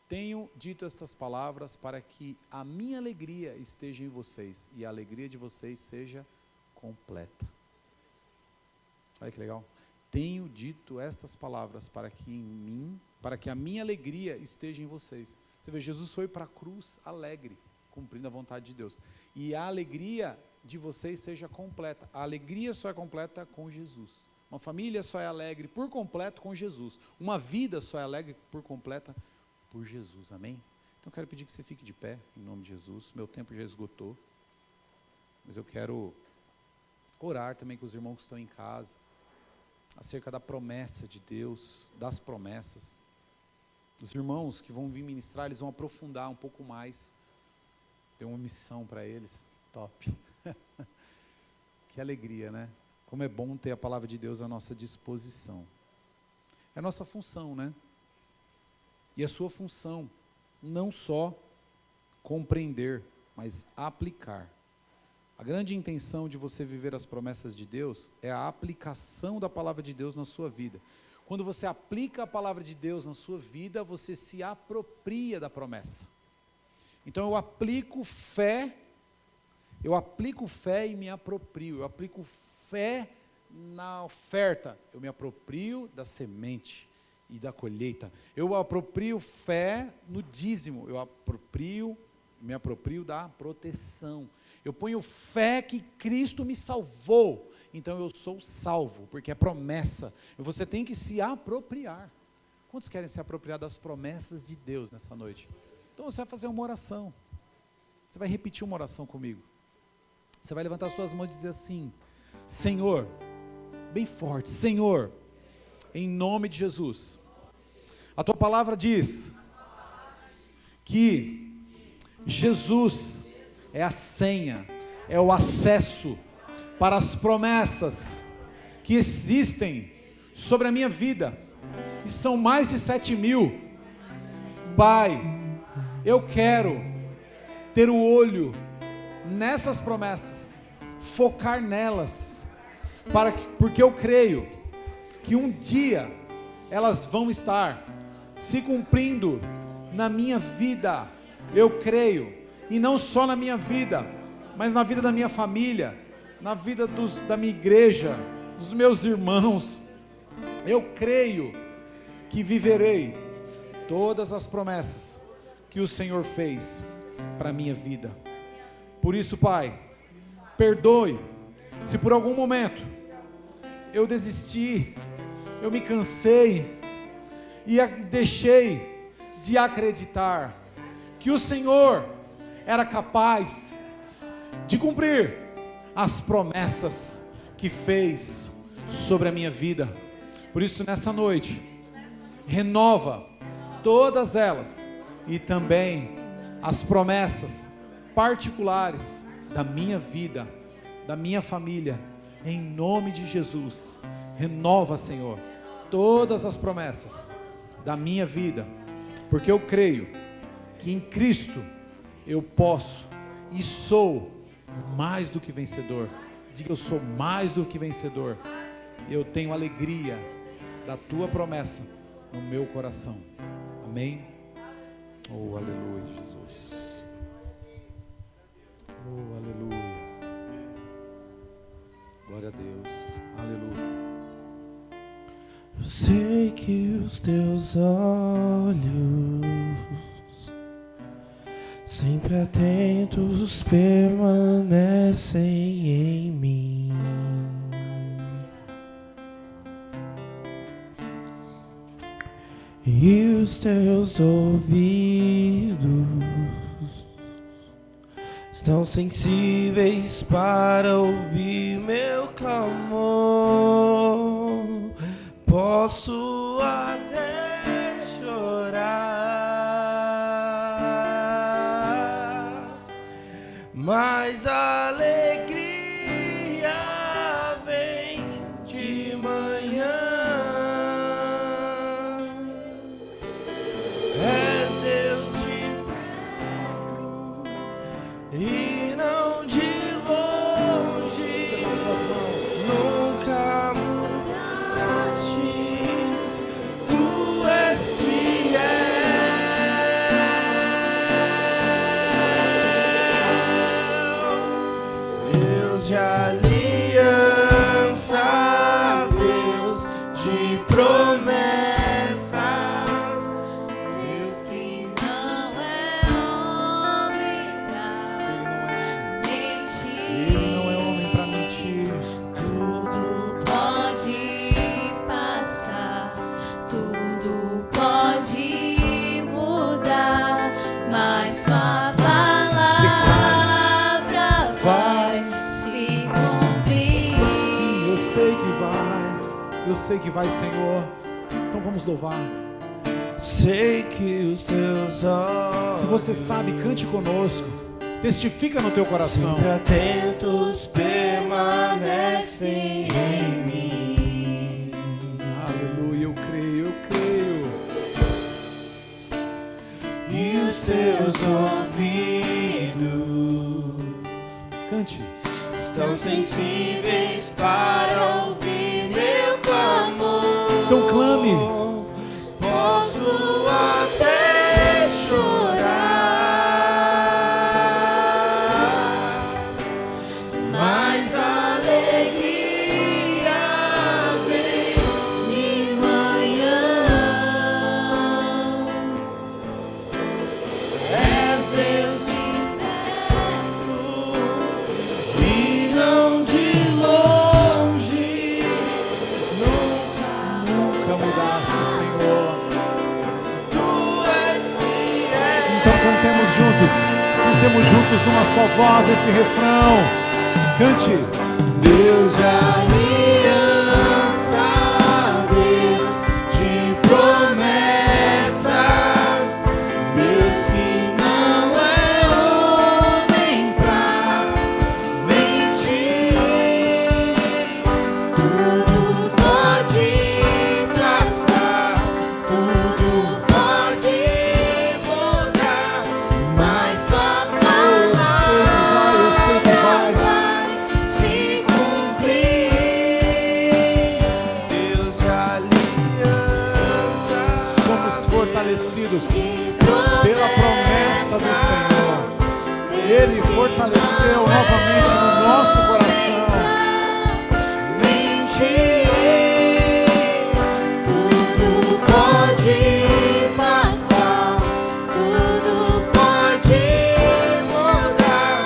[SPEAKER 1] Tenho dito estas palavras para que a minha alegria esteja em vocês e a alegria de vocês seja completa. Olha que legal. Tenho dito estas palavras para que a minha alegria esteja em vocês. Você vê, Jesus foi para a cruz alegre, cumprindo a vontade de Deus. E a alegria de vocês seja completa. A alegria só é completa com Jesus. Uma família só é alegre por completo com Jesus. Uma vida só é alegre por completa por Jesus, amém? Então eu quero pedir que você fique de pé, em nome de Jesus. Meu tempo já esgotou, mas eu quero orar também com os irmãos que estão em casa, acerca da promessa de Deus, das promessas. Os irmãos que vão vir ministrar, eles vão aprofundar um pouco mais. Tem uma missão para eles, top. Que alegria, né? Como é bom ter a palavra de Deus à nossa disposição. É a nossa função, né? E a sua função, não só compreender, mas aplicar. A grande intenção de você viver as promessas de Deus é a aplicação da palavra de Deus na sua vida. Quando você aplica a palavra de Deus na sua vida, você se apropria da promessa. Então eu aplico fé e me aproprio. Eu aplico fé na oferta, eu me aproprio da semente e da colheita. Eu aproprio fé no dízimo, me aproprio da proteção. Eu ponho fé que Cristo me salvou, então eu sou salvo, porque é promessa. Você tem que se apropriar. Quantos querem se apropriar das promessas de Deus nessa noite? Então você vai fazer uma oração. Você vai repetir uma oração comigo. Você vai levantar suas mãos e dizer assim: Senhor, bem forte, Senhor, em nome de Jesus, a tua palavra diz que Jesus é a senha, é o acesso para as promessas que existem sobre a minha vida, e são mais de 7.000, Pai, eu quero ter o olho nessas promessas, focar nelas, porque eu creio que um dia elas vão estar se cumprindo na minha vida. Eu creio, e não só na minha vida, mas na vida da minha família, na vida da minha igreja, dos meus irmãos. Eu creio que viverei todas as promessas que o Senhor fez para a minha vida. Por isso, Pai, perdoe se por algum momento eu desisti, eu me cansei e deixei de acreditar que o Senhor era capaz de cumprir as promessas que fez sobre a minha vida. Por isso, nessa noite, renova todas elas e também as promessas particulares da minha vida, da minha família, em nome de Jesus. Renova, Senhor, todas as promessas da minha vida, porque eu creio que em Cristo eu posso e sou mais do que vencedor. Diga: eu sou mais do que vencedor. Eu tenho alegria da tua promessa no meu coração. Amém? Oh, aleluia, Jesus. Oh, aleluia. Glória a Deus. Aleluia.
[SPEAKER 2] Eu sei que os teus olhos, sempre atentos, permanecem em mim. E os teus ouvidos estão sensíveis para ouvir meu clamor. Posso até chorar, mas a alegria vem de manhã. És Deus de perto e não de longe. Nunca mudaste, tu és fiel. Deus de aliança, Deus de promessas,
[SPEAKER 3] Deus que não é homem pra mentir.
[SPEAKER 1] Ele não é homem para mentir.
[SPEAKER 3] Tudo pode passar, tudo pode mudar, mas tua palavra vai se cumprir.
[SPEAKER 1] Sim, eu sei que vai. Eu sei que vai, Senhor. Então vamos louvar.
[SPEAKER 2] sei que os teus olhos,
[SPEAKER 1] Se você sabe, cante conosco. Testifica no teu coração.
[SPEAKER 2] sempre atentos, permanecem em mim.
[SPEAKER 1] Aleluia, eu creio, eu creio.
[SPEAKER 2] E os teus ouvidos
[SPEAKER 1] Cante.
[SPEAKER 2] estão sensíveis para ouvir meu clamor.
[SPEAKER 1] Então clame.
[SPEAKER 2] Posso até chorar, mas a alegria vem
[SPEAKER 3] De manhã,
[SPEAKER 2] és
[SPEAKER 3] Deus de perto,
[SPEAKER 2] e não de longe.
[SPEAKER 1] Nunca mudaste, Senhor.
[SPEAKER 2] Tu és fiel.
[SPEAKER 1] Então cantemos juntos. Cantemos juntos numa só voz esse refrão. Cante.
[SPEAKER 2] Deus de aliança, Deus de promessas, Deus que não é homem pra mentir. Tudo pode passar, tudo pode mudar, mas tua palavra
[SPEAKER 1] Eu sei que vai.
[SPEAKER 3] vai se cumprir.
[SPEAKER 2] Deus de aliança,
[SPEAKER 1] Somos fortalecidos
[SPEAKER 3] De
[SPEAKER 1] pela promessa do Senhor. Ele fortaleceu novamente no nosso coração.
[SPEAKER 3] mentir, tudo pode passar, tudo pode mudar,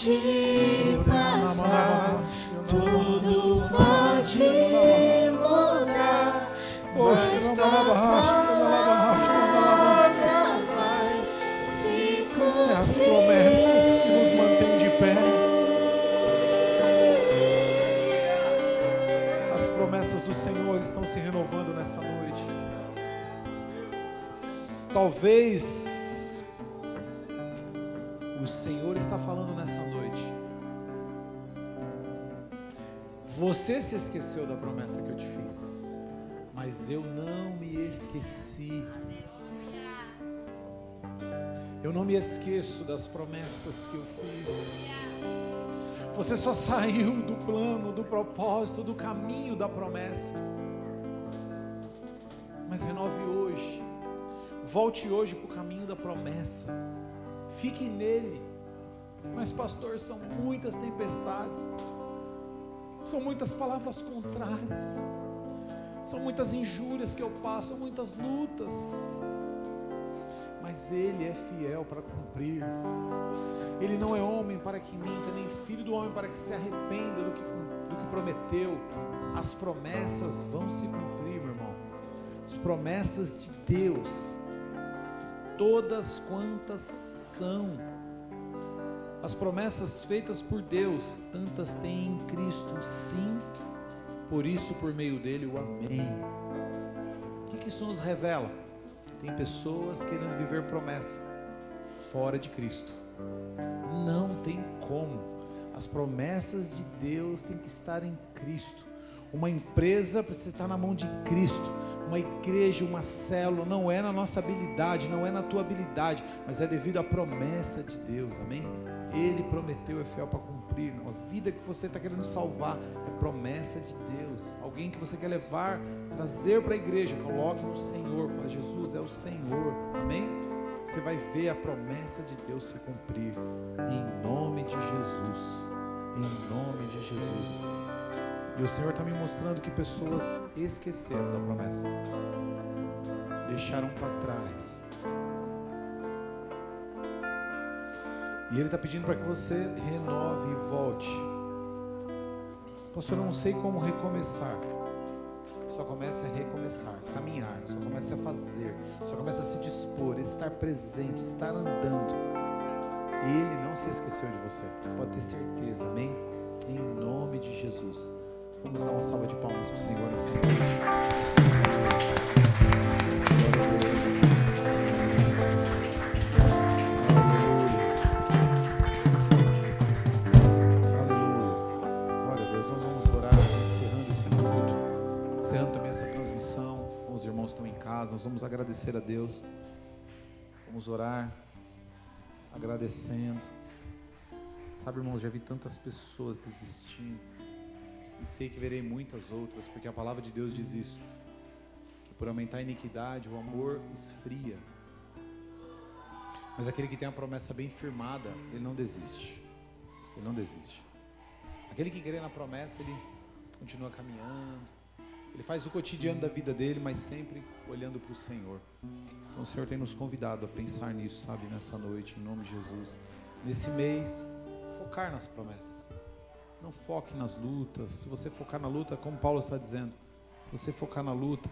[SPEAKER 3] pode passar, tudo pode mudar, mas tua palavra vai se cumprir.
[SPEAKER 1] As promessas que nos mantêm de pé. As promessas do Senhor estão se renovando nessa noite. Talvez o Senhor está falando nessa noite. Você se esqueceu da promessa que eu te fiz, mas eu não me esqueci. Eu não me esqueço das promessas que eu fiz. Você só saiu do plano, do propósito, do caminho da promessa. Mas renove hoje. Volte hoje para o caminho da promessa. Fique nele. Mas pastor, são muitas tempestades. São muitas palavras contrárias. São muitas injúrias que eu passo, são muitas lutas. Mas Ele é fiel para cumprir. Ele não é homem para que minta, nem filho do homem para que se arrependa do que prometeu. As promessas vão se cumprir, meu irmão. As promessas de Deus, todas quantas são. As promessas feitas por Deus, tantas tem em Cristo, sim. Por isso, por meio dele, o amém. O que isso nos revela? Tem pessoas querendo viver promessa fora de Cristo. Não tem como. As promessas de Deus têm que estar em Cristo. Uma empresa precisa estar na mão de Cristo. Uma igreja, uma célula, não é na nossa habilidade, não é na tua habilidade, mas é devido à promessa de Deus, amém? Ele prometeu, é fiel para cumprir. A vida que você está querendo salvar é promessa de Deus. Alguém que você quer levar, trazer para a igreja, coloque no Senhor, fala: Jesus é o Senhor, amém? Você vai ver a promessa de Deus se cumprir, em nome de Jesus, em nome de Jesus. E o Senhor está me mostrando que pessoas esqueceram da promessa, deixaram para trás. E Ele está pedindo para que você renove e volte. Pastor, eu não sei como recomeçar. Só comece a recomeçar, caminhar, só comece a fazer, só comece a se dispor, estar presente, estar andando. Ele não se esqueceu de você, pode ter certeza, amém? Em nome de Jesus. Vamos dar uma salva de palmas para o Senhor nessa noite. Nós vamos agradecer a Deus, vamos orar, agradecendo. Sabe, irmãos, já vi tantas pessoas desistindo, e sei que verei muitas outras, porque a palavra de Deus diz isso, que por aumentar a iniquidade, o amor esfria. Mas aquele que tem a promessa bem firmada, ele não desiste, ele não desiste. Aquele que crê na promessa, ele continua caminhando. Ele faz o cotidiano da vida dele, mas sempre olhando para o Senhor. Então o Senhor tem nos convidado a pensar nisso, sabe, nessa noite, em nome de Jesus. Nesse mês, focar nas promessas. Não foque nas lutas. Se você focar na luta, como Paulo está dizendo, se você focar na luta,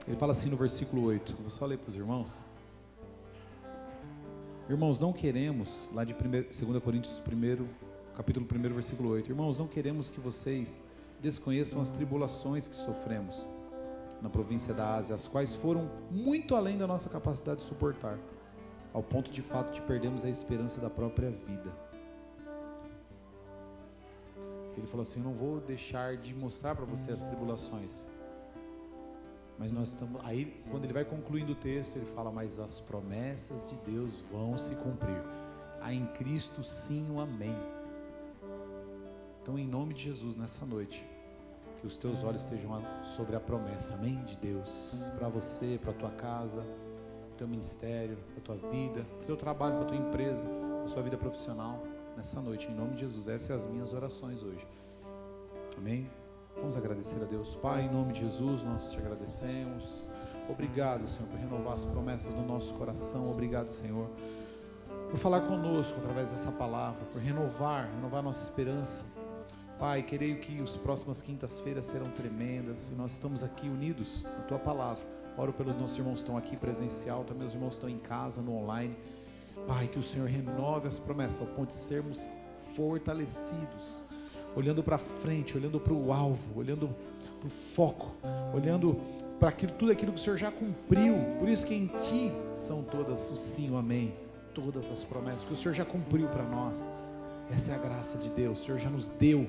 [SPEAKER 1] ele fala assim no versículo 8, vou só ler para os irmãos. Irmãos, não queremos, lá de 2 Coríntios 1, capítulo 1, versículo 8. Irmãos, não queremos que vocês desconheçam as tribulações que sofremos na província da Ásia, as quais foram muito além da nossa capacidade de suportar, ao ponto de fato de perdermos a esperança da própria vida. Ele falou assim: eu não vou deixar de mostrar para você as tribulações, mas nós estamos, aí quando ele vai concluindo o texto, ele fala: mas as promessas de Deus vão se cumprir, há em Cristo sim um amém. Então, em nome de Jesus, nessa noite, que os teus olhos estejam sobre a promessa, amém, de Deus, para você, para a tua casa, para o teu ministério, para a tua vida, para o teu trabalho, para a tua empresa, para a sua vida profissional, nessa noite, em nome de Jesus. Essas são as minhas orações hoje, amém? Vamos agradecer a Deus. Pai, em nome de Jesus, nós te agradecemos. Obrigado, Senhor, por renovar as promessas no nosso coração. Obrigado, Senhor, por falar conosco através dessa palavra, por renovar nossa esperança. Pai, creio que as próximas quintas-feiras serão tremendas e nós estamos aqui unidos na Tua palavra. Oro pelos nossos irmãos que estão aqui presencial, também os irmãos que estão em casa, no online. Pai, que o Senhor renove as promessas ao ponto de sermos fortalecidos, olhando para frente, olhando para o alvo, olhando para o foco, olhando para tudo aquilo que o Senhor já cumpriu. Por isso que em Ti são todas o sim, o amém, todas as promessas que o Senhor já cumpriu para nós. Essa é a graça de Deus, o Senhor já nos deu.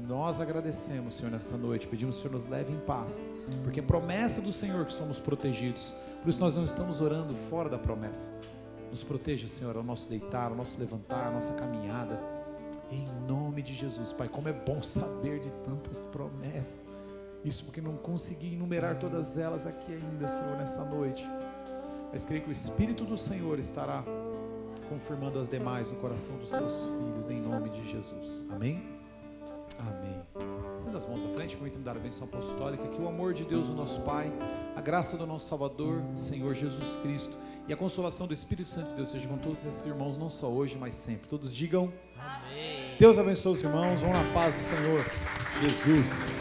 [SPEAKER 1] Nós agradecemos, Senhor, nesta noite, pedimos que o Senhor nos leve em paz, porque é promessa do Senhor que somos protegidos. Por isso nós não estamos orando fora da promessa. Nos proteja, Senhor, ao nosso deitar, ao nosso levantar, à nossa caminhada, em nome de Jesus. Pai, como é bom saber de tantas promessas, isso porque não consegui enumerar todas elas aqui ainda, Senhor, nessa noite, mas creio que o Espírito do Senhor estará confirmando as demais no coração dos Teus filhos, em nome de Jesus, amém? Amém. Sendo as mãos à frente, permita-me dar a bênção apostólica, que o amor de Deus, o nosso Pai, a graça do nosso Salvador, Senhor Jesus Cristo, e a consolação do Espírito Santo de Deus seja com todos esses irmãos, não só hoje, mas sempre. Todos digam amém. Deus abençoe os irmãos, vão na paz do Senhor Jesus.